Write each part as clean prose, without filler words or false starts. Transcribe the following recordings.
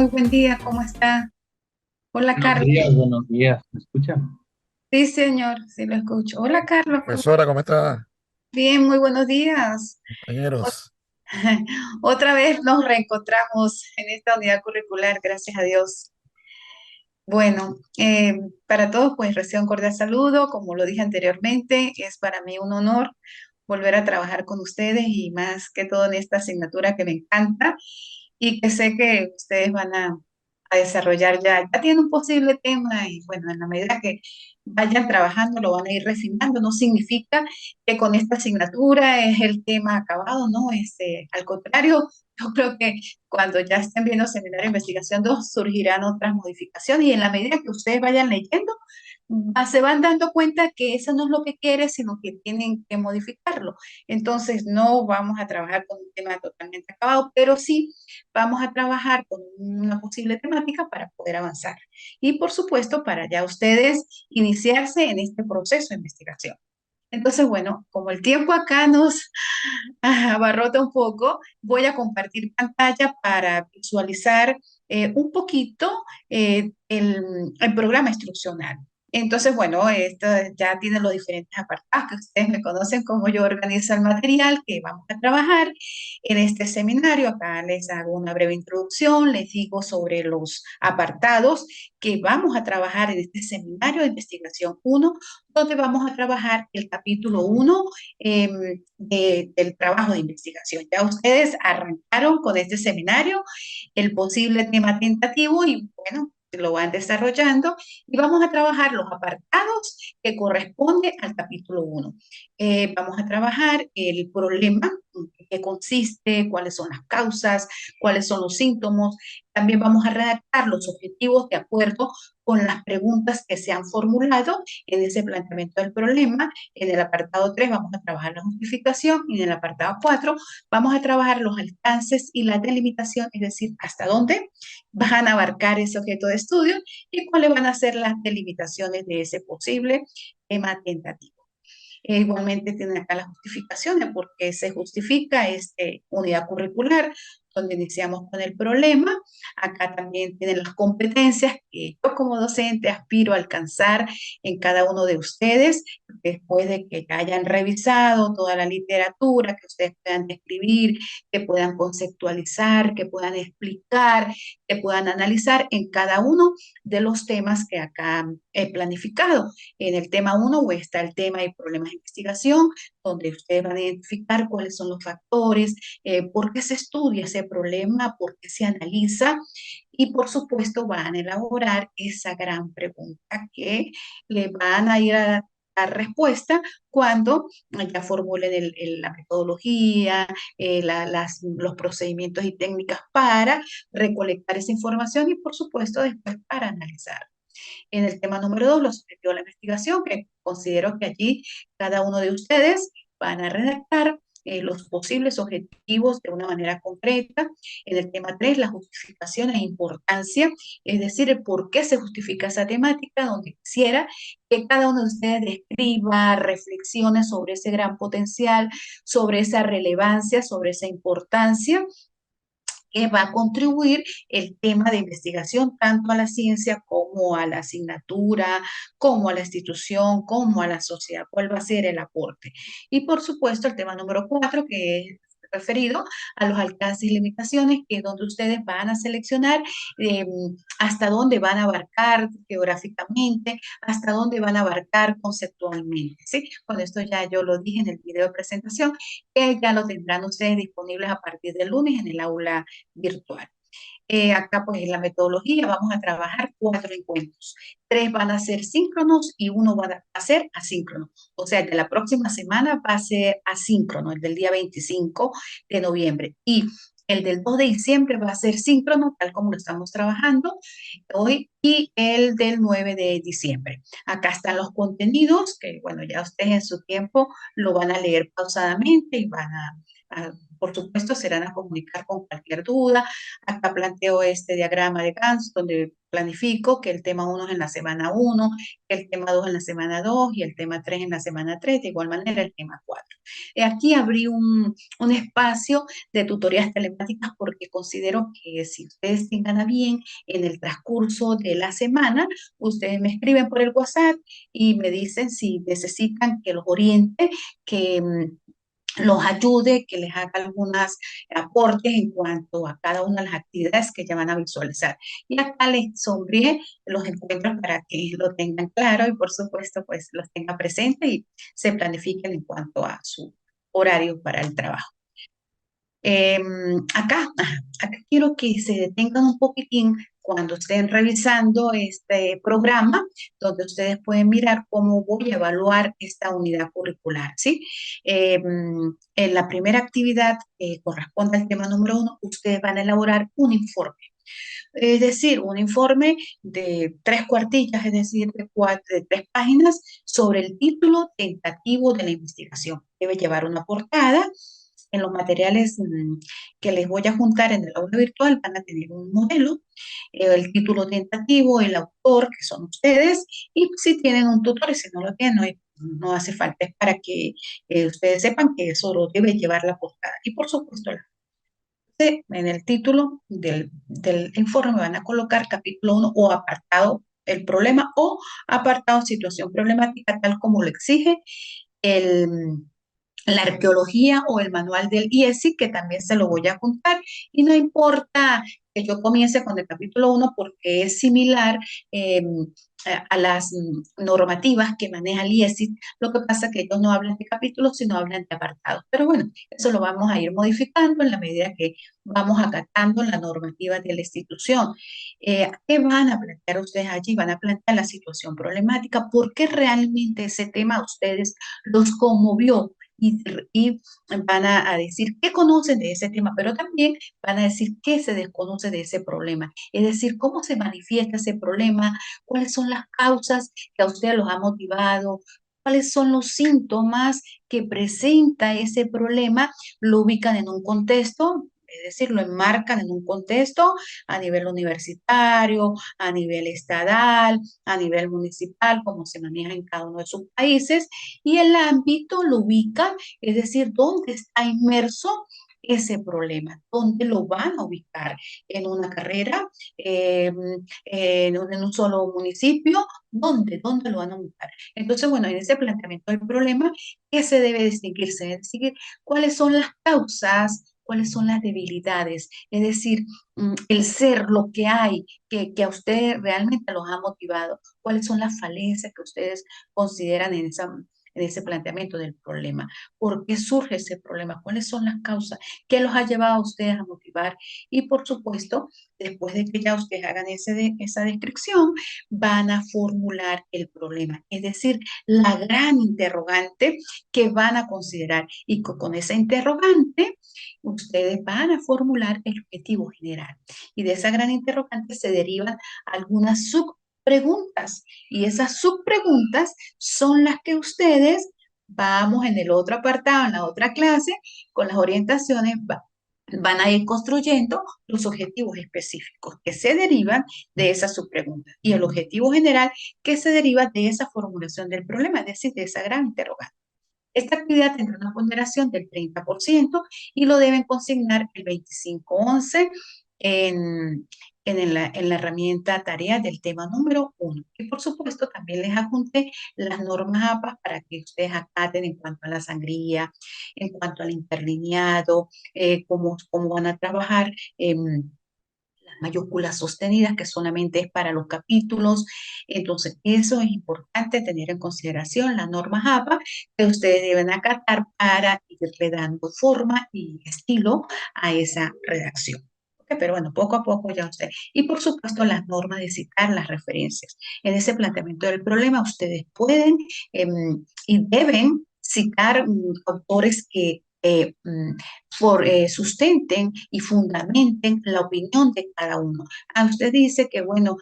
muy buen día, ¿cómo está? Hola, Buenos Carlos. días, buenos días. ¿Me escuchan? Sí, señor, sí lo escucho. Hola, Carlos. Profesora, ¿cómo está? Bien, muy buenos días. O- Compañeros. Otra vez nos reencontramos en esta unidad curricular, gracias a Dios. Bueno, para todos, pues recibo un cordial saludo. Como lo dije anteriormente, es para mí un honor volver a trabajar con ustedes y más que todo en esta asignatura que me encanta y que sé que ustedes van a desarrollar ya. Ya tienen un posible tema y bueno, en la medida que vayan trabajando lo van a ir refinando. No significa que con esta asignatura es el tema acabado, ¿no? Al contrario, yo creo que cuando ya estén viendo seminario de investigación 2 surgirán otras modificaciones y en la medida que ustedes vayan leyendo, se van dando cuenta que eso no es lo que quiere, sino que tienen que modificarlo. Entonces, no vamos a trabajar con un tema totalmente acabado, pero sí vamos a trabajar con una posible temática para poder avanzar. Y por supuesto, para ya ustedes iniciarse en este proceso de investigación. Entonces, bueno, como el tiempo acá nos abarrota un poco, voy a compartir pantalla para visualizar un poquito el programa instruccional. Entonces, bueno, esto ya tiene los diferentes apartados que ustedes me conocen cómo yo organizo el material que vamos a trabajar en este seminario. Acá les hago una breve introducción, les digo sobre los apartados que vamos a trabajar en este seminario de investigación uno, donde vamos a trabajar el capítulo uno del trabajo de investigación. Ya ustedes arrancaron con este seminario el posible tema tentativo y bueno, lo van desarrollando y vamos a trabajar los apartados que corresponden al capítulo uno. Vamos a trabajar el problema, qué consiste, cuáles son las causas, cuáles son los síntomas. También vamos a redactar los objetivos de acuerdo con las preguntas que se han formulado en ese planteamiento del problema. En el apartado 3 vamos a trabajar la justificación y en el apartado 4 vamos a trabajar los alcances y la delimitación, es decir, hasta dónde van a abarcar ese objeto de estudio y cuáles van a ser las delimitaciones de ese posible tema tentativo. Igualmente tienen acá las justificaciones, porque se justifica esta unidad curricular, donde iniciamos con el problema. Acá también tienen las competencias que yo como docente aspiro a alcanzar en cada uno de ustedes, después de que hayan revisado toda la literatura, que ustedes puedan describir, que puedan conceptualizar, que puedan explicar, que puedan analizar en cada uno de los temas que acá he planificado. En el tema uno o está el tema de problemas de investigación, donde ustedes van a identificar cuáles son los factores, por qué se estudia ese problema, por qué se analiza y por supuesto van a elaborar esa gran pregunta que le van a ir a dar respuesta cuando ya formulen la metodología, los procedimientos y técnicas para recolectar esa información y por supuesto después para analizar. En el tema número 2, los objetivos de la investigación, que considero que allí cada uno de ustedes van a redactar los posibles objetivos de una manera concreta. En el tema 3, la justificación e importancia, es decir, el por qué se justifica esa temática, donde quisiera que cada uno de ustedes describa, reflexione sobre ese gran potencial, sobre esa relevancia, sobre esa importancia que va a contribuir el tema de investigación tanto a la ciencia como a la asignatura, como a la institución, como a la sociedad. ¿Cuál va a ser el aporte? Y por supuesto el tema número 4, que es referido a los alcances y limitaciones, que es donde ustedes van a seleccionar eh, hasta dónde van a abarcar geográficamente, hasta dónde van a abarcar conceptualmente, ¿sí? Bueno, esto ya yo lo dije en el video de presentación, que ya lo tendrán ustedes disponibles a partir del lunes en el aula virtual. Acá pues en la metodología vamos a trabajar 4 encuentros. 3 van a ser síncronos y uno va a ser asíncrono. O sea, el de la próxima semana va a ser asíncrono, el del día 25 de noviembre. Y el del 2 de diciembre va a ser síncrono, tal como lo estamos trabajando hoy, y el del 9 de diciembre. Acá están los contenidos, que bueno, ya ustedes en su tiempo lo van a leer pausadamente y van por supuesto, serán a comunicar con cualquier duda. Acá planteo este diagrama de Gantt, donde planifico que el tema uno es en la semana uno, que el tema 2 en la semana 2 y el tema 3 en la semana 3, de igual manera el tema 4. Aquí abrí un espacio de tutorías telemáticas porque considero que si ustedes tengan a bien en el transcurso de la semana, ustedes me escriben por el WhatsApp y me dicen si necesitan que los oriente, que los ayude, que les haga algunos aportes en cuanto a cada una de las actividades que ya van a visualizar. Y acá les sonríe los encuentros para que lo tengan claro y por supuesto pues los tengan presentes y se planifiquen en cuanto a su horario para el trabajo. Eh, acá quiero que se detengan un poquitín cuando estén revisando este programa, donde ustedes pueden mirar cómo voy a evaluar esta unidad curricular, ¿sí? En la primera actividad que corresponde al tema número uno, ustedes van a elaborar un informe. Es decir, un informe de 3 cuartillas, es decir, de 3 páginas sobre el título tentativo de la investigación. Debe llevar una portada. En los materiales que les voy a juntar en el aula virtual van a tener un modelo, el título tentativo, el autor, que son ustedes, y si tienen un tutor, y si no lo tienen, no hace falta, es para que ustedes sepan que eso lo debe llevar la portada. Y por supuesto, en el título del informe van a colocar capítulo uno o apartado el problema o apartado situación problemática, tal como lo exige el, la arqueología o el manual del IESI, que también se lo voy a juntar. Y no importa que yo comience con el capítulo uno porque es similar eh, a las normativas que maneja el IESI. Lo que pasa es que ellos no hablan de capítulos, sino hablan de apartados. Pero bueno, eso lo vamos a ir modificando en la medida que vamos acatando la normativa de la institución. ¿Qué van a plantear ustedes allí? Van a plantear la situación problemática, por qué realmente ese tema a ustedes los conmovió y van a decir qué conocen de ese tema, pero también van a decir qué se desconoce de ese problema. Es decir, cómo se manifiesta ese problema, cuáles son las causas que a ustedes los ha motivado, cuáles son los síntomas que presenta ese problema, lo ubican en un contexto. Es decir, lo enmarcan en un contexto a nivel universitario, a nivel estatal, a nivel municipal, como se maneja en cada uno de sus países, y el ámbito lo ubica, es decir, dónde está inmerso ese problema, dónde lo van a ubicar, en una carrera, en un solo municipio, ¿dónde lo van a ubicar? Entonces, bueno, en ese planteamiento del problema, ¿qué se debe distinguir? Se debe distinguir cuáles son las causas, cuáles son las debilidades, es decir, el ser, lo que hay, que a ustedes realmente los ha motivado, cuáles son las falencias que ustedes consideran en ese planteamiento del problema. ¿Por qué surge ese problema? ¿Cuáles son las causas? ¿Qué los ha llevado a ustedes a motivar? Y por supuesto, después de que ya ustedes hagan esa descripción, van a formular el problema, es decir, la gran interrogante que van a considerar. Y con esa interrogante, ustedes van a formular el objetivo general. Y de esa gran interrogante se derivan algunas subpreguntas. Y esas subpreguntas son las que ustedes, vamos en el otro apartado, en la otra clase, con las orientaciones, van a ir construyendo los objetivos específicos que se derivan de esas subpreguntas y el objetivo general que se deriva de esa formulación del problema, es decir, de esa gran interrogante. Esta actividad tendrá una ponderación del 30% y lo deben consignar el 25/11 en, en la herramienta tarea del tema número uno. Y por supuesto también les adjunté las normas APA para que ustedes acaten en cuanto a la sangría, en cuanto al interlineado, cómo van a trabajar. Mayúsculas sostenidas, que solamente es para los capítulos. Entonces, eso es importante tener en consideración las normas APA que ustedes deben acatar para irle dando forma y estilo a esa redacción. Pero bueno, poco a poco ya usted. Y por supuesto, las normas de citar las referencias. En ese planteamiento del problema, ustedes pueden y deben citar autores que eh, mm, sustenten y fundamenten la opinión de cada uno. Usted dice que, bueno,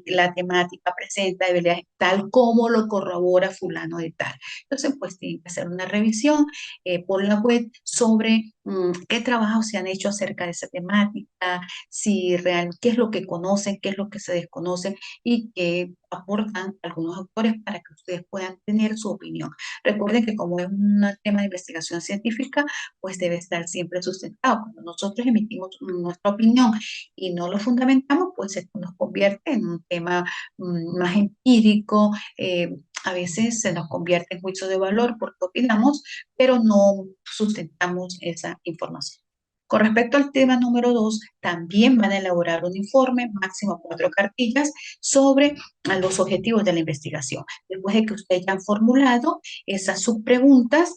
la temática presenta debería tal como lo corrobora fulano de tal. Entonces, pues tienen que hacer una revisión por la web sobre qué trabajos se han hecho acerca de esa temática, si qué es lo que conocen, qué es lo que se desconocen y qué aportan algunos autores para que ustedes puedan tener su opinión. Recuerden que como es un tema de investigación científica, pues debe estar siempre sustentado. Cuando nosotros emitimos nuestra opinión y no lo fundamentamos, pues esto nos convierte en un tema más empírico. A veces se nos convierte en juicio de valor porque opinamos, pero no sustentamos esa información. Con respecto al tema número 2, también van a elaborar un informe, máximo 4 cartillas, sobre los objetivos de la investigación. Después de que ustedes ya han formulado esas subpreguntas,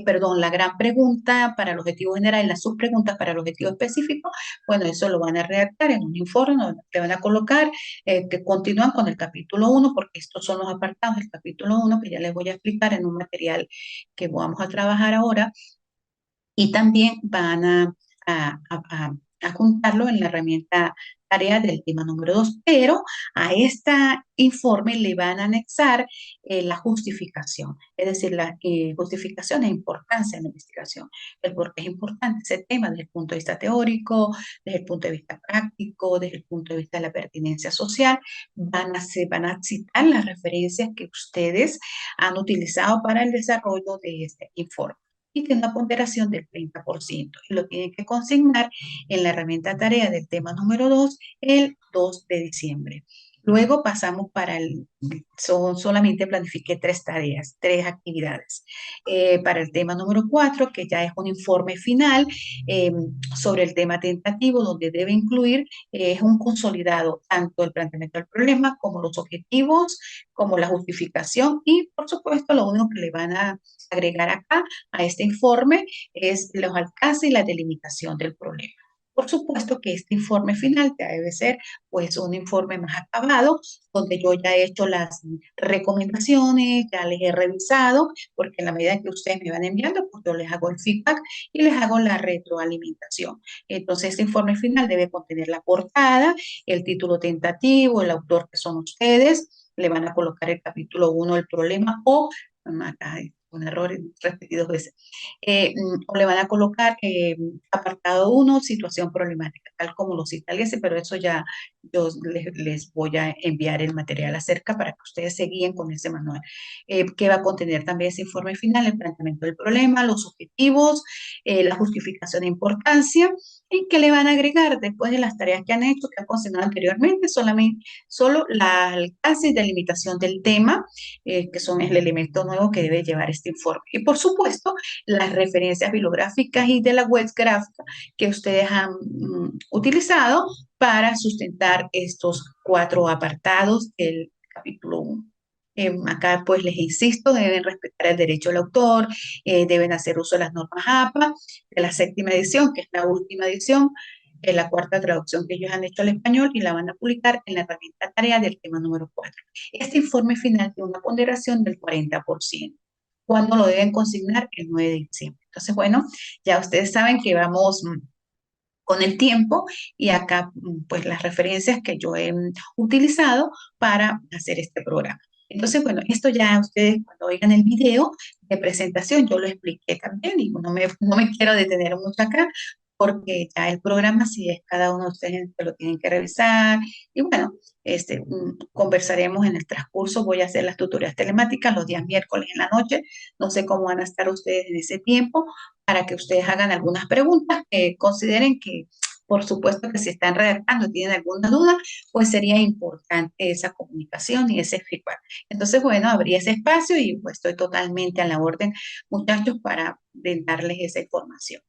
perdón, la gran pregunta para el objetivo general y las subpreguntas para el objetivo específico, bueno, eso lo van a redactar en un informe donde te van a colocar que continúan con el capítulo 1, porque estos son los apartados del capítulo 1 que ya les voy a explicar en un material que vamos a trabajar ahora y también van a, a- a juntarlo en la herramienta tarea del tema número 2, pero a este informe le van a anexar la justificación, es decir, la justificación e importancia en la investigación, el por qué es importante ese tema desde el punto de vista teórico, desde el punto de vista práctico, desde el punto de vista de la pertinencia social, van a citar las referencias que ustedes han utilizado para el desarrollo de este informe y tiene una ponderación del 30% y lo tienen que consignar en la herramienta tarea del tema número 2 el 2 de diciembre. Luego pasamos solamente planifiqué 3 tareas, 3 actividades. Para el tema número 4, que ya es un informe final eh, sobre el tema tentativo, donde debe incluir, es un consolidado, tanto el planteamiento del problema como los objetivos, como la justificación y, por supuesto, lo único que le van a agregar acá a este informe es los alcances y la delimitación del problema. Por supuesto que este informe final ya debe ser pues un informe más acabado, donde yo ya he hecho las recomendaciones, ya les he revisado, porque en la medida que ustedes me van enviando, pues yo les hago el feedback y les hago la retroalimentación. Entonces, este informe final debe contener la portada, el título tentativo, el autor que son ustedes, le van a colocar el capítulo 1 del problema o acá un error repetido 2 veces. O le van a colocar apartado 1, situación problemática, tal como lo cita el IES, pero eso ya yo les voy a enviar el material acerca para que ustedes se guíen con ese manual, que va a contener también ese informe final, el planteamiento del problema, los objetivos, la justificación de importancia, y que le van a agregar después de las tareas que han hecho, que han consignado anteriormente, solo la alcance y delimitación del tema, que son el elemento nuevo que debe llevar este informe. Y por supuesto, las referencias bibliográficas y de la web gráfica que ustedes han utilizado para sustentar estos 4 apartados del capítulo 1. Acá pues les insisto, deben respetar el derecho del autor, deben hacer uso de las normas APA de la 7ª edición, que es la última edición, la 4ª traducción que ellos han hecho al español y la van a publicar en la herramienta tarea del tema número 4. Este informe final tiene una ponderación del 40%. ¿Cuándo lo deben consignar? El 9 de diciembre. Entonces, bueno, ya ustedes saben que vamos con el tiempo y acá pues las referencias que yo he utilizado para hacer este programa. Entonces, bueno, esto ya ustedes cuando oigan el video de presentación, yo lo expliqué también y no me quiero detener mucho acá porque ya el programa sí es cada uno de ustedes que lo tienen que revisar y bueno, conversaremos en el transcurso, voy a hacer las tutorías telemáticas los días miércoles en la noche, no sé cómo van a estar ustedes en ese tiempo, para que ustedes hagan algunas preguntas que consideren que, por supuesto, que si están redactando y tienen alguna duda, pues sería importante esa comunicación y ese feedback. Entonces, bueno, abrí ese espacio y pues estoy totalmente a la orden, muchachos, para darles esa información.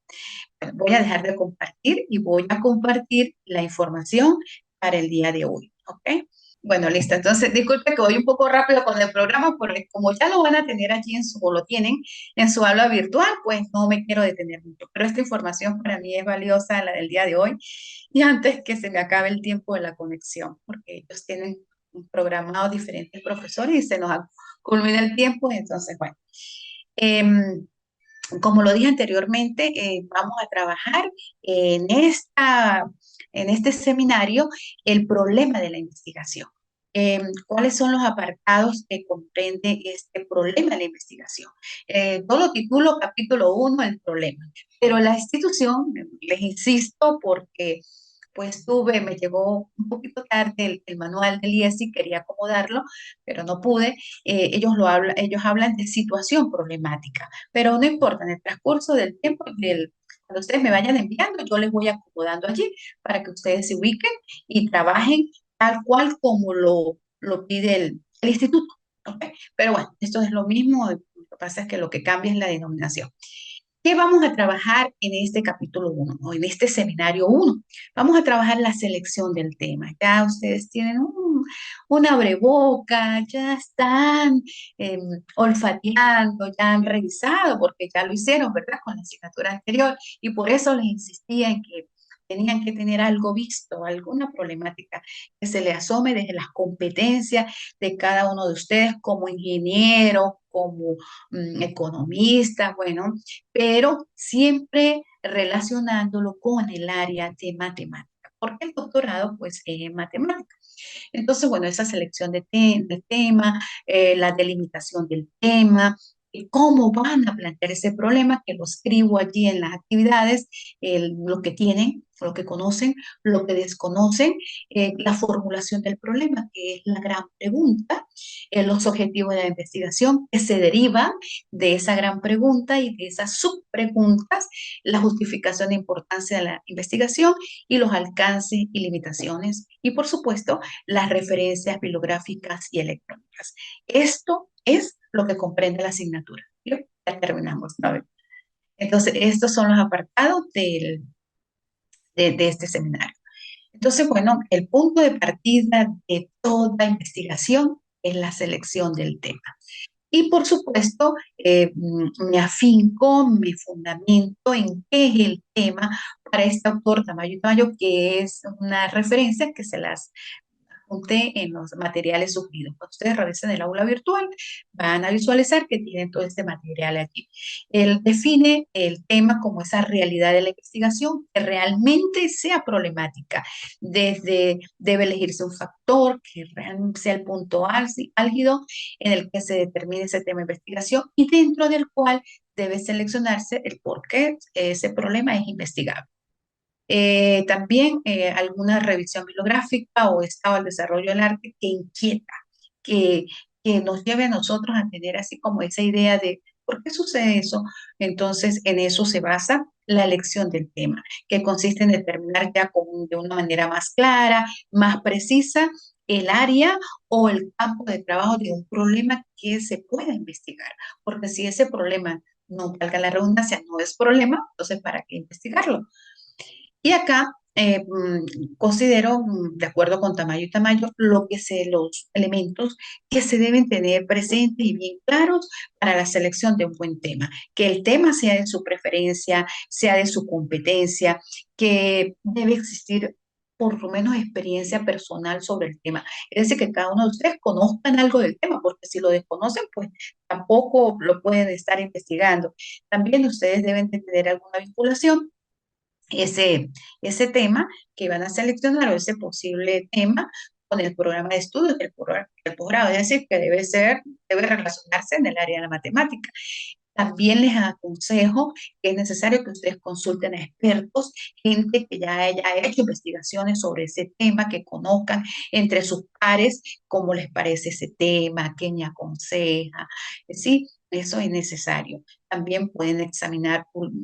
Bueno, voy a dejar de compartir y voy a compartir la información para el día de hoy, ¿ok? Bueno, listo. Entonces, disculpe que voy un poco rápido con el programa, porque como ya lo van a tener allí o lo tienen en su aula virtual, pues no me quiero detener mucho. Pero esta información para mí es valiosa, la del día de hoy, y antes que se me acabe el tiempo de la conexión, porque ellos tienen programados diferentes profesores y se nos culmina el tiempo, entonces, bueno. Em, Como lo dije anteriormente, vamos a trabajar en en este seminario el problema de la investigación. ¿Cuáles son los apartados que comprende este problema de la investigación? Todo lo titulo capítulo 1, el problema. Pero la institución, les insisto, porque pues me llegó un poquito tarde el manual del IESI, quería acomodarlo, pero no pude. Ellos hablan de situación problemática, pero no importa, en el transcurso del tiempo, cuando ustedes me vayan enviando, yo les voy acomodando allí para que ustedes se ubiquen y trabajen tal cual como lo pide el instituto. ¿Ok? Pero bueno, esto es lo mismo, lo que pasa es que lo que cambia es la denominación. ¿Qué vamos a trabajar en este capítulo 1 o en este seminario 1? Vamos a trabajar la selección del tema. Ya ustedes tienen un abreboca, ya están eh, olfateando, ya han revisado, porque ya lo hicieron, ¿verdad? Con la asignatura anterior. Y por eso les insistía en que tenían que tener algo visto, alguna problemática que se le asome desde las competencias de cada uno de ustedes como ingeniero, como economista, bueno, pero siempre relacionándolo con el área de matemática, porque el doctorado pues es en matemática. Entonces, bueno, esa selección de tema, la delimitación del tema, y cómo van a plantear ese problema, que lo escribo allí en las actividades, lo que tienen, lo que conocen, lo que desconocen, la formulación del problema, que es la gran pregunta, los objetivos de la investigación que se derivan de esa gran pregunta y de esas subpreguntas, la justificación de importancia de la investigación y los alcances y limitaciones. Y por supuesto, las referencias bibliográficas y electrónicas. Esto es lo que comprende la asignatura. ¿Sí? Ya terminamos, ¿no? Entonces, estos son los apartados de este seminario. Entonces, bueno, el punto de partida de toda investigación es la selección del tema. Y por supuesto, me afinco, me fundamento en qué es el tema para este autor Tamayo y Tamayo, que es una referencia que se las apunté en los materiales sugeridos. Cuando ustedes revisen el aula virtual, van a visualizar que tienen todo este material aquí. Él define el tema como esa realidad de la investigación que realmente sea problemática. Desde debe elegirse un factor que realmente sea el punto álgido en el que se determine ese tema de investigación y dentro del cual debe seleccionarse el por qué ese problema es investigable. También alguna revisión bibliográfica o estado del desarrollo del arte que inquieta, que, que nos lleve a nosotros a tener así como esa idea de por qué sucede eso. Entonces, en eso se basa la elección del tema, que consiste en determinar ya de una manera más clara, más precisa, el área o el campo de trabajo de un problema que se pueda investigar. Porque si ese problema, no valga la redundancia, no es problema, entonces ¿para qué investigarlo? Y acá considero, de acuerdo con Tamayo y Tamayo, los elementos que se deben tener presentes y bien claros para la selección de un buen tema. Que el tema sea de su preferencia, sea de su competencia, que debe existir por lo menos experiencia personal sobre el tema. Es decir, que cada uno de ustedes conozcan algo del tema, porque si lo desconocen, pues tampoco lo pueden estar investigando. También ustedes deben de tener alguna vinculación ese, ese tema que van a seleccionar o ese posible tema con el programa de estudios del posgrado, es decir, que debe relacionarse en el área de la matemática. También les aconsejo que es necesario que ustedes consulten a expertos, gente que ya haya hecho investigaciones sobre ese tema, que conozcan entre sus pares cómo les parece ese tema, qué me aconseja. Sí, eso es necesario. También pueden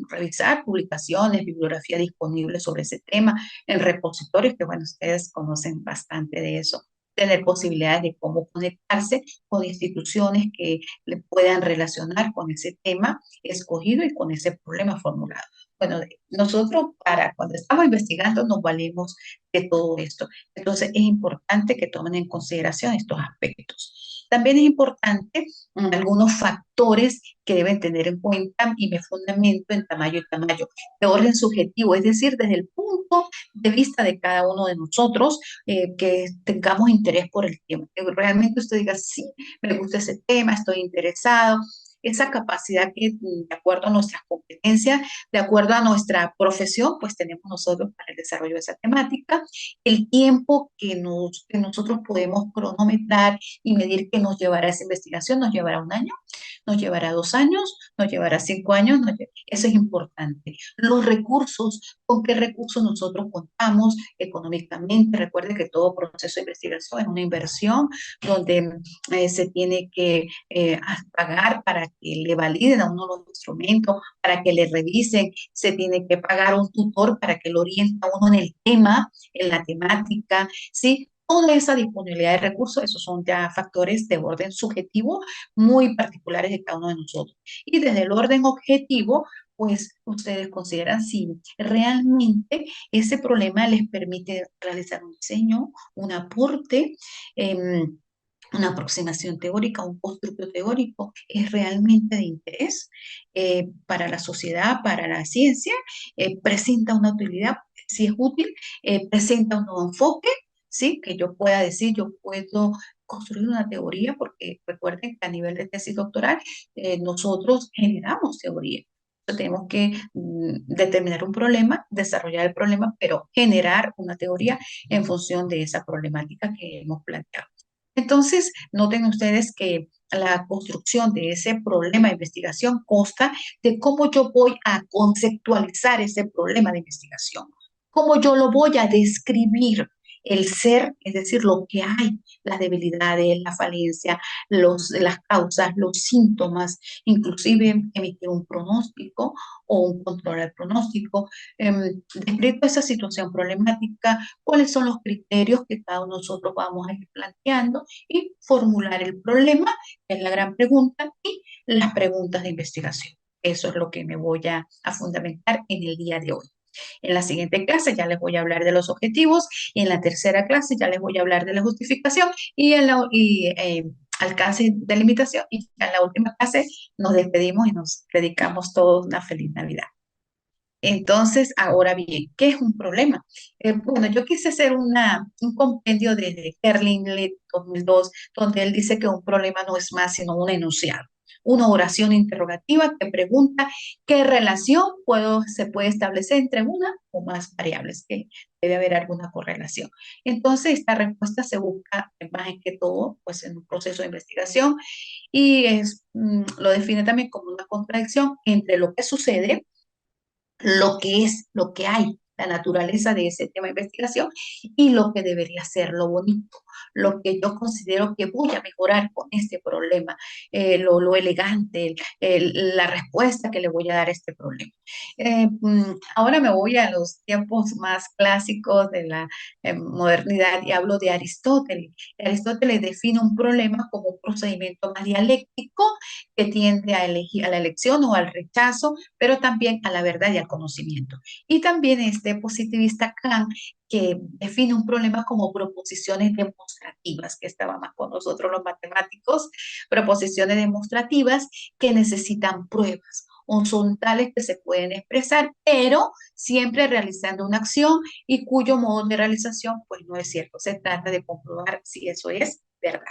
revisar publicaciones, bibliografía disponible sobre ese tema en repositorios, que bueno, ustedes conocen bastante de eso, tener posibilidades de cómo conectarse con instituciones que le puedan relacionar con ese tema escogido y con ese problema formulado. Bueno, nosotros para cuando estamos investigando nos valemos de todo esto. Entonces es importante que tomen en consideración estos aspectos. También es importante algunos factores que deben tener en cuenta y me fundamento en Tamayo y Tamayo, de orden subjetivo, es decir, desde el punto de vista de cada uno de nosotros, que tengamos interés por el tema, que realmente usted diga, sí, me gusta ese tema, estoy interesado. esa capacidad que de acuerdo a nuestras competencias, de acuerdo a nuestra profesión, pues tenemos nosotros para el desarrollo de esa temática, el tiempo que nosotros podemos cronometrar y medir que nos llevará esa investigación, nos llevará 1 año, nos llevará 2 años, nos llevará 5 años, eso es importante. Los recursos, con qué recursos nosotros contamos económicamente. Recuerde que todo proceso de investigación es una inversión donde se tiene que pagar para que le validen a uno los instrumentos, para que le revisen, se tiene que pagar un tutor para que lo oriente a uno en el tema, en la temática, ¿sí? Toda esa disponibilidad de recursos, esos son ya factores de orden subjetivo muy particulares de cada uno de nosotros. Y desde el orden objetivo, pues ustedes consideran si realmente ese problema les permite realizar un diseño, un aporte, una aproximación teórica, un constructo teórico, es realmente de interés para la sociedad, para la ciencia, presenta una utilidad, si es útil, presenta un nuevo enfoque, ¿sí? Que yo pueda decir, yo puedo construir una teoría, porque recuerden que a nivel de tesis doctoral nosotros generamos teoría. Tenemos que determinar un problema, desarrollar el problema, pero generar una teoría en función de esa problemática que hemos planteado. Entonces, noten ustedes que la construcción de ese problema de investigación consta de cómo yo voy a conceptualizar ese problema de investigación, cómo yo lo voy a describir, el ser, es decir, lo que hay, las debilidades, la falencia, las causas, los síntomas, inclusive emitir un pronóstico o un control al pronóstico, describir esa situación problemática, cuáles son los criterios que cada uno de nosotros vamos a ir planteando y formular el problema, que es la gran pregunta, y las preguntas de investigación. Eso es lo que me voy a fundamentar en el día de hoy. En la siguiente clase ya les voy a hablar de los objetivos y en la tercera clase ya les voy a hablar de la justificación y alcance de limitación y en la última clase nos despedimos y nos dedicamos todos una feliz Navidad. Entonces, ahora bien, ¿qué es un problema? Bueno, yo quise hacer un compendio de Kerlingle 2002, donde él dice que un problema no es más sino un enunciado, una oración interrogativa que pregunta qué relación se puede establecer entre una o más variables, que debe haber alguna correlación. Entonces, esta respuesta se busca más que todo, pues en un proceso de investigación y lo define también como una contradicción entre lo que sucede, lo que es, lo que hay, la naturaleza de ese tema de investigación y lo que debería ser lo bonito, lo que yo considero que voy a mejorar con este problema, lo elegante, la respuesta que le voy a dar a este problema. Ahora me voy a los tiempos más clásicos de la modernidad y hablo de Aristóteles. Aristóteles define un problema como un procedimiento más dialéctico que tiende a elegir a la elección o al rechazo, pero también a la verdad y al conocimiento. Y también este positivista Kant, que define un problema como proposiciones demostrativas, que estaba más con nosotros los matemáticos, proposiciones demostrativas que necesitan pruebas o son tales que se pueden expresar, pero siempre realizando una acción y cuyo modo de realización pues no es cierto. Se trata de comprobar si eso es verdad.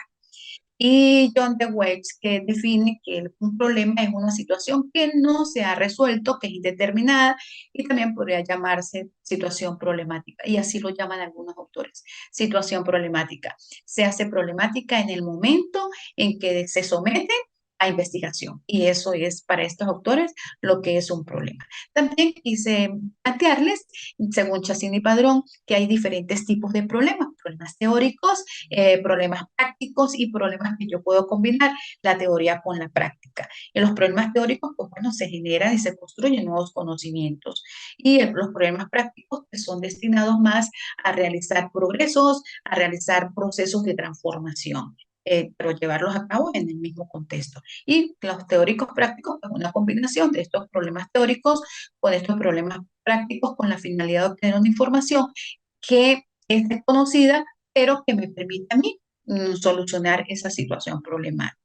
Y John Dewey, que define que un problema es una situación que no se ha resuelto, que es indeterminada, y también podría llamarse situación problemática. Y así lo llaman algunos autores, situación problemática. Se hace problemática en el momento en que se somete a investigación. Y eso es para estos autores lo que es un problema. También quise plantearles, según Chacín y Padrón, que hay diferentes tipos de problemas, problemas teóricos, problemas prácticos y problemas que yo puedo combinar la teoría con la práctica. En los problemas teóricos, pues bueno, se generan y se construyen nuevos conocimientos. Y los problemas prácticos que son destinados más a realizar progresos, a realizar procesos de transformación. Pero llevarlos a cabo en el mismo contexto. Y los teóricos prácticos es una combinación de estos problemas teóricos con estos problemas prácticos con la finalidad de obtener una información que es desconocida, pero que me permite a mí solucionar esa situación problemática.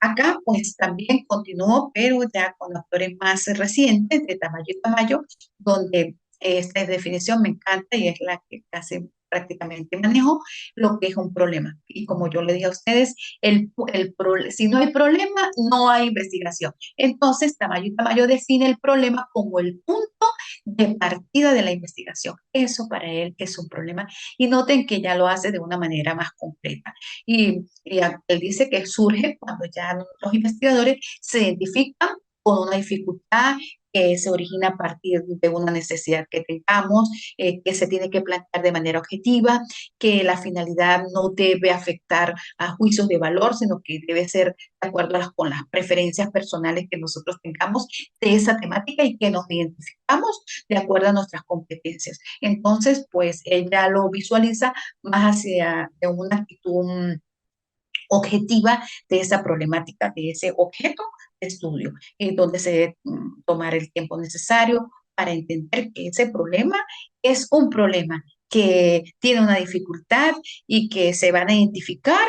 Acá pues también continúo, pero ya con autores más recientes, de Tamayo y Tamayo, donde esta definición me encanta y es la que casi prácticamente manejo lo que es un problema. Y como yo le dije a ustedes, si no hay problema, no hay investigación. Entonces, Tamayo define el problema como el punto de partida de la investigación. Eso para él es un problema. Y noten que ya lo hace de una manera más completa. Y él dice que surge cuando ya los investigadores se identifican con una dificultad que se origina a partir de una necesidad que tengamos, que se tiene que plantear de manera objetiva, que la finalidad no debe afectar a juicios de valor, sino que debe ser de acuerdo con las preferencias personales que nosotros tengamos de esa temática y que nos identificamos de acuerdo a nuestras competencias. Entonces, pues ella lo visualiza más hacia de una actitud objetiva de esa problemática, de ese objeto de estudio, donde se debe tomar el tiempo necesario para entender que ese problema es un problema que tiene una dificultad y que se van a identificar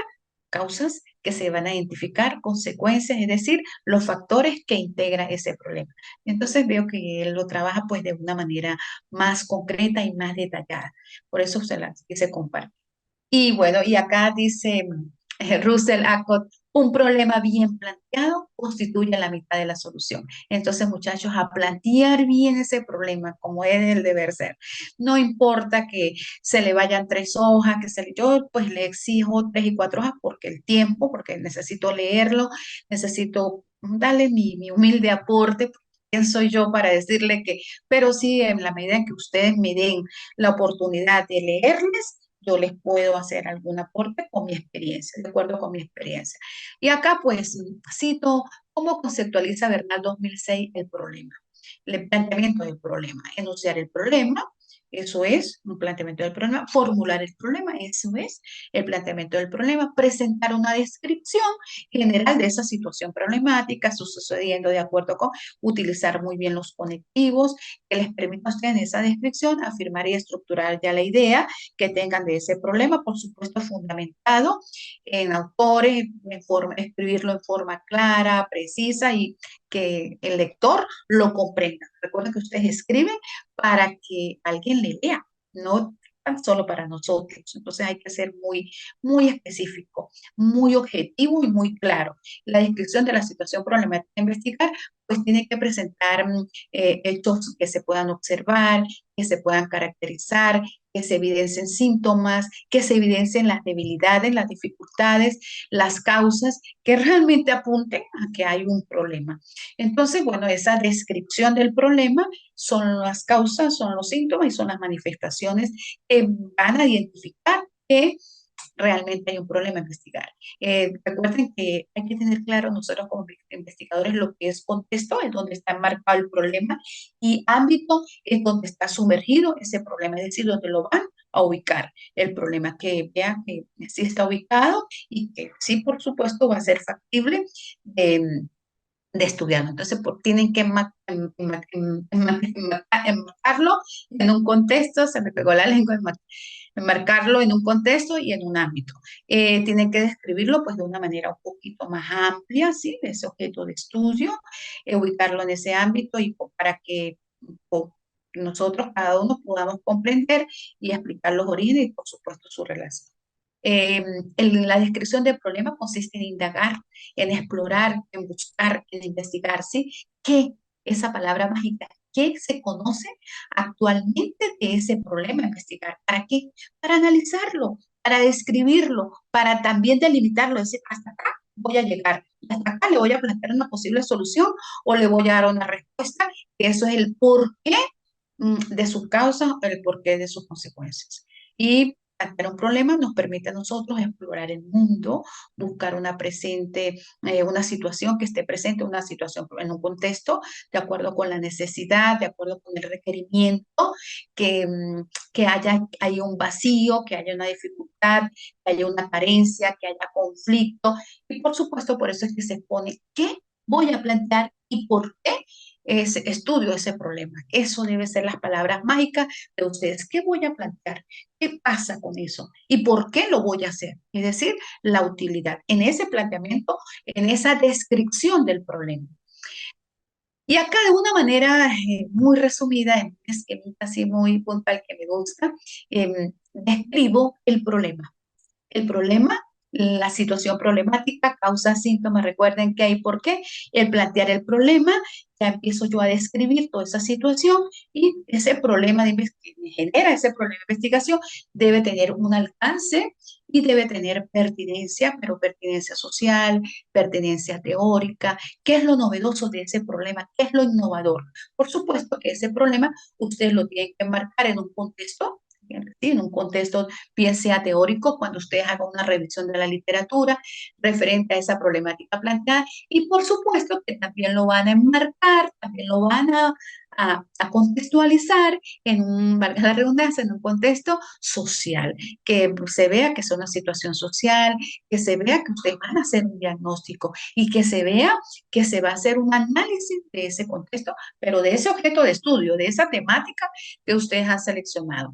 causas, que se van a identificar consecuencias, es decir, los factores que integran ese problema. Entonces veo que él lo trabaja pues de una manera más concreta y más detallada. Por eso se las quise compartir. Y bueno, y acá dice Russell Acott, un problema bien planteado constituye la mitad de la solución. Entonces, muchachos, a plantear bien ese problema como es el deber ser. No importa que se le vayan 3 hojas, yo pues le exijo 3 y 4 hojas porque el tiempo, porque necesito leerlo, necesito darle mi humilde aporte. ¿Quién soy yo para decirle que? Pero sí, en la medida en que ustedes me den la oportunidad de leerles, yo les puedo hacer algún aporte con mi experiencia, de acuerdo con mi experiencia. Y acá pues cito cómo conceptualiza Bernal 2006 el problema, el planteamiento del problema, enunciar el problema, eso es un planteamiento del problema, formular el problema, eso es el planteamiento del problema, presentar una descripción general de esa situación problemática, sucediendo de acuerdo con utilizar muy bien los conectivos que les permitan a ustedes en esa descripción afirmar y estructurar ya la idea que tengan de ese problema, por supuesto fundamentado en autores, escribirlo en forma clara, precisa y que el lector lo comprenda. Recuerden que ustedes escriben para que alguien le lea, no tan solo para nosotros. Entonces hay que ser muy específico, muy objetivo y muy claro. La descripción de la situación problemática a investigar, pues tiene que presentar hechos que se puedan observar, que se puedan caracterizar, que se evidencien síntomas, que se evidencien las debilidades, las dificultades, las causas, que realmente apunten a que hay un problema. Entonces, bueno, esa descripción del problema son las causas, son los síntomas y son las manifestaciones que van a identificar que realmente hay un problema a investigar. Recuerden que hay que tener claro nosotros como investigadores lo que es contexto, es donde está marcado el problema, y ámbito es donde está sumergido ese problema, es decir, donde lo van a ubicar el problema, que vean que sí está ubicado y que sí, por supuesto, va a ser factible de estudiarlo. Entonces, tienen que enmarcarlo en un contexto, se me pegó la lengua, enmarcarlo en un contexto y en un ámbito. Tienen que describirlo pues de una manera un poquito más amplia, ¿sí? De ese objeto de estudio, ubicarlo en ese ámbito y para que nosotros, cada uno, podamos comprender y explicar los orígenes y, por supuesto, su relación. Eh, la descripción del problema consiste en indagar, en explorar, en buscar, en investigar, ¿sí? ¿Qué? Esa palabra mágica, ¿qué se conoce actualmente de ese problema a investigar? ¿Para qué? Para analizarlo, para describirlo, para también delimitarlo, es decir, hasta acá voy a llegar, y hasta acá le voy a plantear una posible solución o le voy a dar una respuesta, que eso es el porqué de sus causas, el porqué de sus consecuencias. Y plantear un problema nos permite a nosotros explorar el mundo, buscar una situación que esté presente, una situación en un contexto, de acuerdo con la necesidad, de acuerdo con el requerimiento, que haya un vacío, que haya una dificultad, que haya una carencia, que haya conflicto. Y por supuesto, por eso es que se pone qué voy a plantear y por qué estudio ese problema. Eso debe ser las palabras mágicas de ustedes. ¿Qué voy a plantear? ¿Qué pasa con eso? ¿Y por qué lo voy a hacer? Es decir, la utilidad en ese planteamiento, en esa descripción del problema. Y acá de una manera muy resumida, en un esquemita así muy puntual que me gusta, describo el problema. El problema, la situación problemática, causa, síntomas, recuerden qué hay por qué. El plantear el problema, ya empiezo yo a describir toda esa situación y ese problema que me genera ese problema de investigación debe tener un alcance y debe tener pertinencia, pero pertinencia social, pertinencia teórica. ¿Qué es lo novedoso de ese problema? ¿Qué es lo innovador? Por supuesto que ese problema usted lo tiene que marcar en un contexto, ¿sí? En un contexto bien sea teórico, cuando ustedes hagan una revisión de la literatura referente a esa problemática planteada, y por supuesto que también lo van a enmarcar, también lo van a contextualizar en un, valga la redundancia, en un contexto social, que se vea que es una situación social, que se vea que ustedes van a hacer un diagnóstico y que se vea que se va a hacer un análisis de ese contexto, pero de ese objeto de estudio, de esa temática que ustedes han seleccionado.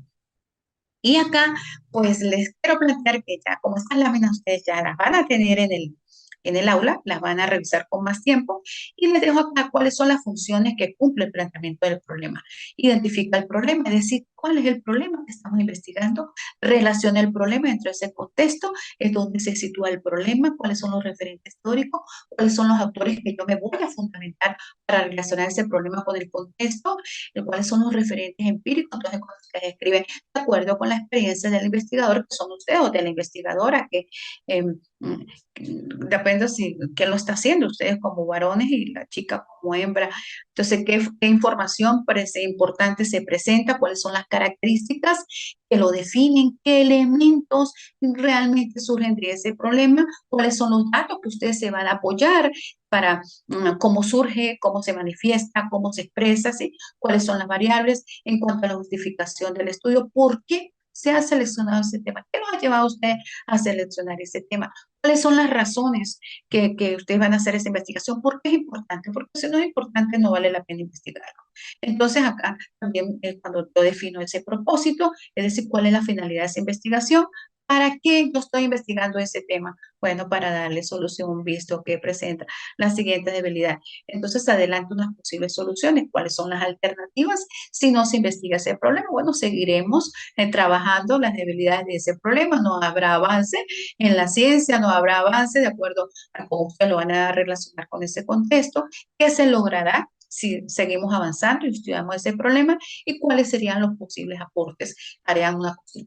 Y acá, pues les quiero plantear que ya, como estas láminas ustedes ya las van a tener en el aula, las van a revisar con más tiempo y les dejo acá cuáles son las funciones que cumple el planteamiento del problema. Identifica el problema, es decir, cuál es el problema que estamos investigando, relaciona el problema dentro de ese contexto, es donde se sitúa el problema, cuáles son los referentes históricos, cuáles son los autores que yo me voy a fundamentar para relacionar ese problema con el contexto, cuáles son los referentes empíricos, entonces cuando ustedes escriben de acuerdo con la experiencia del investigador, que son ustedes o de la investigadora, que eh, depende si quién lo está haciendo, ustedes como varones y la chica como hembra. Entonces, ¿qué información parece importante se presenta? ¿Cuáles son las características que lo definen? ¿Qué elementos realmente surgen de ese problema? ¿Cuáles son los datos que ustedes se van a apoyar para cómo surge, cómo se manifiesta, cómo se expresa, ¿sí? ¿Cuáles son las variables en cuanto a la justificación del estudio? ¿Por qué se ha seleccionado ese tema? ¿Qué los ha llevado a usted a seleccionar ese tema? ¿Cuáles son las razones que ustedes van a hacer esa investigación? ¿Por qué es importante? Porque si no es importante, no vale la pena investigarlo. Entonces, acá también cuando yo defino ese propósito, es decir, cuál es la finalidad de esa investigación, ¿para qué yo estoy investigando ese tema? Bueno, para darle solución visto que presenta la siguiente debilidad. Entonces, adelante unas posibles soluciones. ¿Cuáles son las alternativas si no se investiga ese problema? Bueno, seguiremos trabajando las debilidades de ese problema. No habrá avance en la ciencia, no habrá avance de acuerdo a cómo ustedes lo van a relacionar con ese contexto. ¿Qué se logrará si seguimos avanzando y estudiamos ese problema? ¿Y cuáles serían los posibles aportes? ¿Harán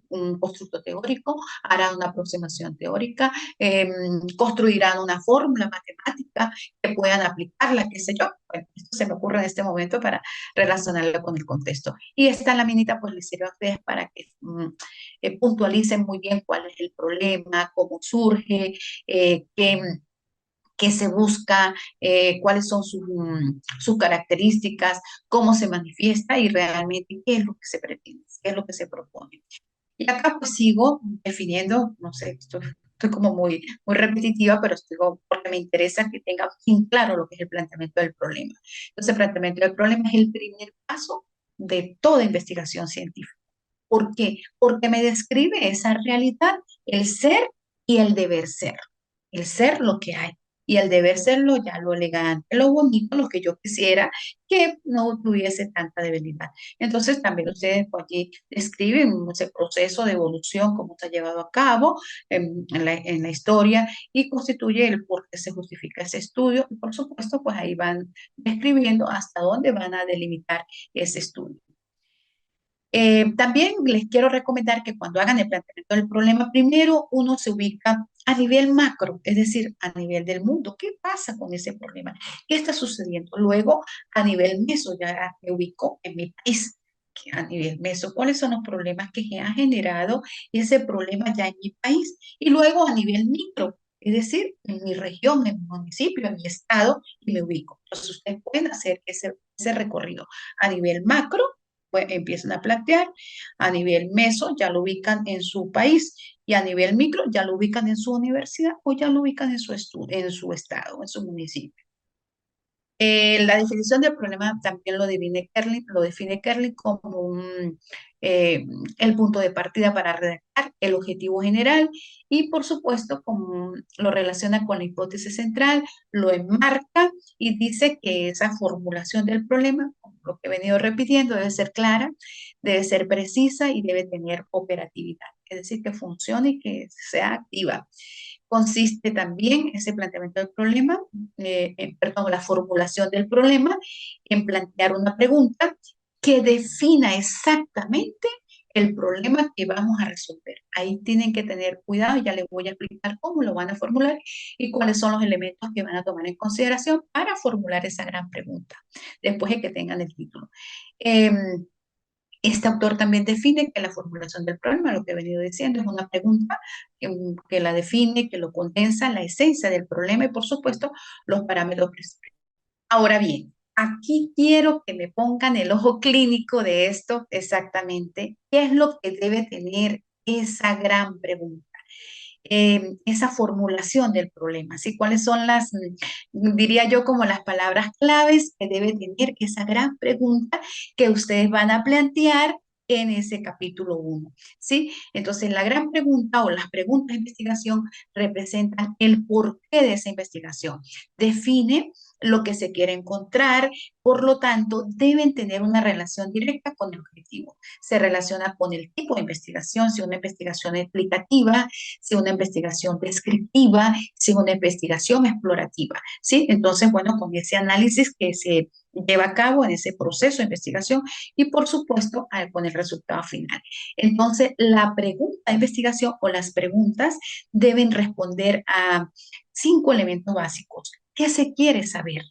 un constructo teórico? ¿Harán una aproximación teórica? ¿Construirán una fórmula matemática que puedan aplicarla? ¿Qué sé yo? Bueno, esto se me ocurre en este momento para relacionarlo con el contexto. Y esta laminita pues les sirve a ustedes para que puntualicen muy bien cuál es el problema, cómo surge, qué se busca, cuáles son sus características, cómo se manifiesta y realmente qué es lo que se pretende, qué es lo que se propone. Y acá pues sigo definiendo, no sé, estoy como muy repetitiva, pero sigo porque me interesa que tenga bien claro lo que es el planteamiento del problema. Entonces, el planteamiento del problema es el primer paso de toda investigación científica. ¿Por qué? Porque me describe esa realidad, el ser y el deber ser. El ser lo que hay y el deber serlo ya lo elegante, lo bonito, lo que yo quisiera que no tuviese tanta debilidad. Entonces también ustedes pues, allí describen ese proceso de evolución, cómo se ha llevado a cabo en la historia y constituye el por qué se justifica ese estudio. Y por supuesto, pues ahí van describiendo hasta dónde van a delimitar ese estudio. También les quiero recomendar que cuando hagan el planteamiento del problema, primero uno se ubica a nivel macro, es decir, a nivel del mundo. ¿Qué pasa con ese problema? ¿Qué está sucediendo? Luego, a nivel meso, ya me ubico en mi país. Que a nivel meso, ¿cuáles son los problemas que ha generado ese problema ya en mi país? Y luego a nivel micro, es decir, en mi región, en mi municipio, en mi estado, y me ubico. Entonces, ustedes pueden hacer ese recorrido a nivel macro pues empiezan a plantear, a nivel meso ya lo ubican en su país y a nivel micro ya lo ubican en su universidad o ya lo ubican en su estado, en su municipio. La definición del problema también lo define Kerlin como eh, el punto de partida para redactar el objetivo general y, por supuesto, como lo relaciona con la hipótesis central, lo enmarca y dice que esa formulación del problema, como lo que he venido repitiendo, debe ser clara, debe ser precisa y debe tener operatividad, es decir, que funcione y que sea activa. Consiste también ese planteamiento del problema, perdón, la formulación del problema en plantear una pregunta que defina exactamente el problema que vamos a resolver. Ahí tienen que tener cuidado, ya les voy a explicar cómo lo van a formular y cuáles son los elementos que van a tomar en consideración para formular esa gran pregunta, después de que tengan el título. Este autor también define que la formulación del problema, lo que he venido diciendo, es una pregunta que la define, que lo condensa, la esencia del problema y, por supuesto, los parámetros principales. Ahora bien, aquí quiero que me pongan el ojo clínico de esto exactamente. ¿Qué es lo que debe tener esa gran pregunta? Esa formulación del problema, ¿sí? ¿Cuáles son diría yo, como las palabras claves que debe tener esa gran pregunta que ustedes van a plantear en ese capítulo 1, ¿sí? Entonces, la gran pregunta o las preguntas de investigación representan el porqué de esa investigación. Define lo que se quiere encontrar, por lo tanto, deben tener una relación directa con el objetivo. Se relaciona con el tipo de investigación, si una investigación explicativa, si una investigación descriptiva, si una investigación explorativa, ¿sí? Entonces, bueno, con ese análisis que se lleva a cabo en ese proceso de investigación y, por supuesto, con el resultado final. Entonces, la pregunta de investigación o las preguntas deben responder a 5 elementos básicos. ¿Qué se quiere saber?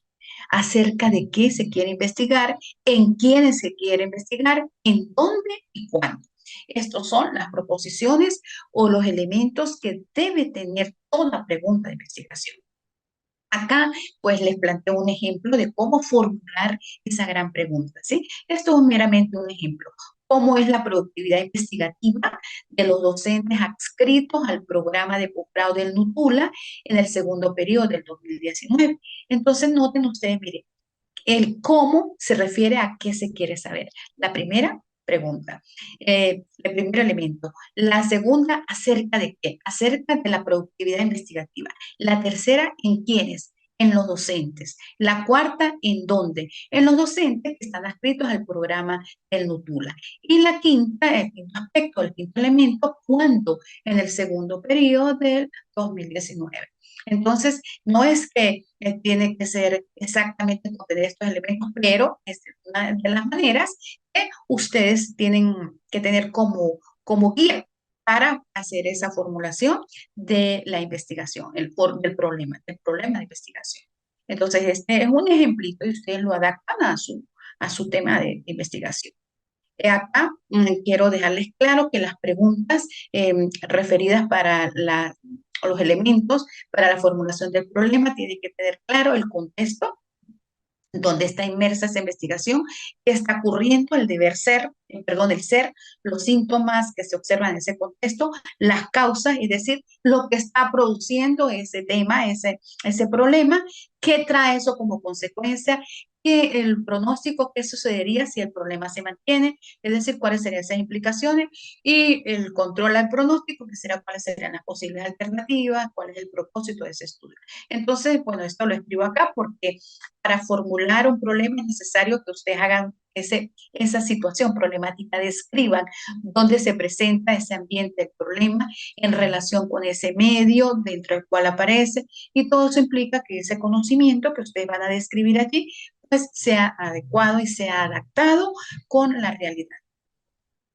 Acerca de qué se quiere investigar, en quiénes se quiere investigar, en dónde y cuándo. Estos son las proposiciones o los elementos que debe tener toda pregunta de investigación. Acá, pues les planteo un ejemplo de cómo formular esa gran pregunta, ¿sí? Esto es meramente un ejemplo. ¿Cómo es la productividad investigativa de los docentes adscritos al programa de posgrado del NUTULA en el segundo periodo del 2019? Entonces, noten ustedes, miren, el cómo se refiere a qué se quiere saber. La primera pregunta, el primer elemento. La segunda, acerca de qué, acerca de la productividad investigativa. La tercera, en quiénes, en los docentes. La cuarta, ¿en dónde? En los docentes que están adscritos al programa del NUTULA. Y la quinta, el quinto aspecto, el quinto elemento, ¿cuándo? En el segundo periodo del 2019. Entonces, no es que tiene que ser exactamente contener estos elementos, pero es una de las maneras que ustedes tienen que tener como guía para hacer esa formulación de la investigación, del problema de investigación. Entonces, este es un ejemplito y ustedes lo adaptan a su tema de investigación. Acá quiero dejarles claro que las preguntas referidas para los elementos para la formulación del problema tienen que tener claro el contexto donde está inmersa esa investigación, qué está ocurriendo, el deber ser, perdón, el ser, los síntomas que se observan en ese contexto, las causas, es decir, lo que está produciendo ese tema, ese problema, qué trae eso como consecuencia, que el pronóstico, qué sucedería si el problema se mantiene, es decir, cuáles serían esas implicaciones, y el control al pronóstico, que será cuáles serían las posibles alternativas, cuál es el propósito de ese estudio. Entonces, bueno, esto lo escribo acá porque para formular un problema es necesario que ustedes hagan esa situación problemática, describan dónde se presenta ese ambiente del problema en relación con ese medio dentro del cual aparece y todo eso implica que ese conocimiento que ustedes van a describir allí pues sea adecuado y sea adaptado con la realidad.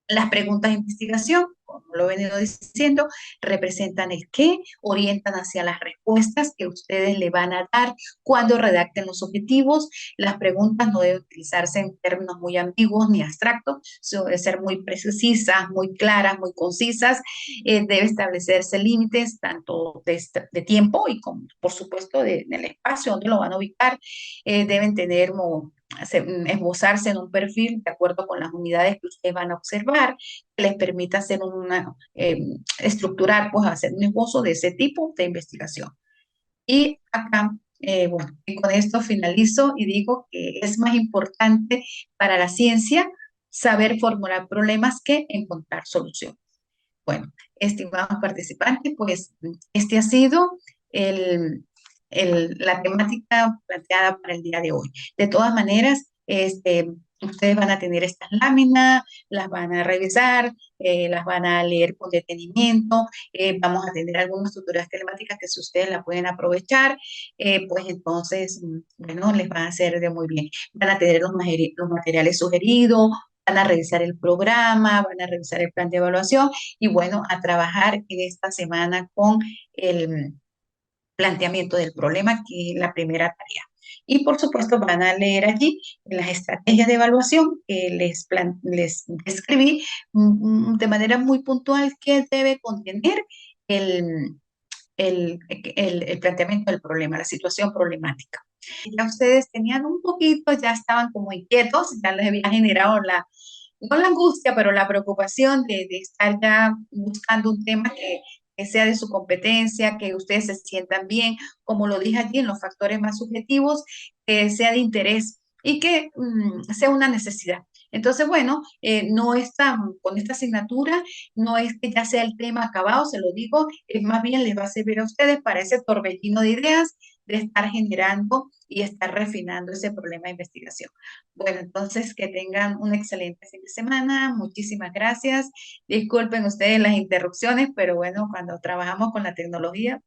Las preguntas de investigación, como lo he venido diciendo, representan el qué, orientan hacia las respuestas que ustedes le van a dar cuando redacten los objetivos. Las preguntas no deben utilizarse en términos muy ambiguos ni abstractos, deben ser muy precisas, muy claras, muy concisas. Debe establecerse límites tanto de tiempo y, como, por supuesto, del espacio donde lo van a ubicar. Deben tener esbozarse en un perfil de acuerdo con las unidades que ustedes van a observar, que les permita hacer estructurar, pues hacer un esbozo de ese tipo de investigación. Y acá Bueno, y con esto finalizo y digo que es más importante para la ciencia saber formular problemas que encontrar soluciones. Bueno, estimados participantes, pues este ha sido el, la temática planteada para el día de hoy. De todas maneras, ustedes van a tener estas láminas, las van a revisar, las van a leer con detenimiento, vamos a tener algunas tutorías telemáticas que si ustedes la pueden aprovechar, pues entonces, bueno, les va a hacer de muy bien. Van a tener los materiales sugeridos, van a revisar el programa, van a revisar el plan de evaluación y bueno, a trabajar en esta semana con el planteamiento del problema, que es la primera tarea. Y por supuesto van a leer allí las estrategias de evaluación que les describí de manera muy puntual que debe contener el, el planteamiento del problema, la situación problemática. Ya ustedes tenían un poquito, ya estaban como inquietos, ya les había generado no la angustia, pero la preocupación de estar ya buscando un tema que sea de su competencia, que ustedes se sientan bien, como lo dije allí, en los factores más subjetivos, que sea de interés y que sea una necesidad. Entonces, bueno, no está con esta asignatura, no es que ya sea el tema acabado, se lo digo, es más bien les va a servir a ustedes para ese torbellino de ideas, de estar generando y estar refinando ese problema de investigación. Bueno, entonces que tengan un excelente fin de semana. Muchísimas gracias. Disculpen ustedes las interrupciones, pero bueno, cuando trabajamos con la tecnología,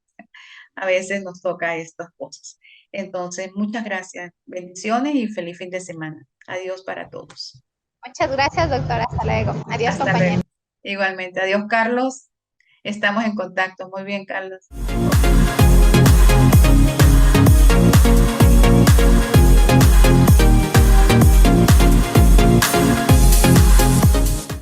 a veces nos toca estas cosas. Entonces, muchas gracias. Bendiciones y feliz fin de semana. Adiós para todos. Muchas gracias, doctora. Hasta luego. Adiós, Hasta compañero. luego. Igualmente. Adiós, Carlos. Estamos en contacto. Muy bien, Carlos.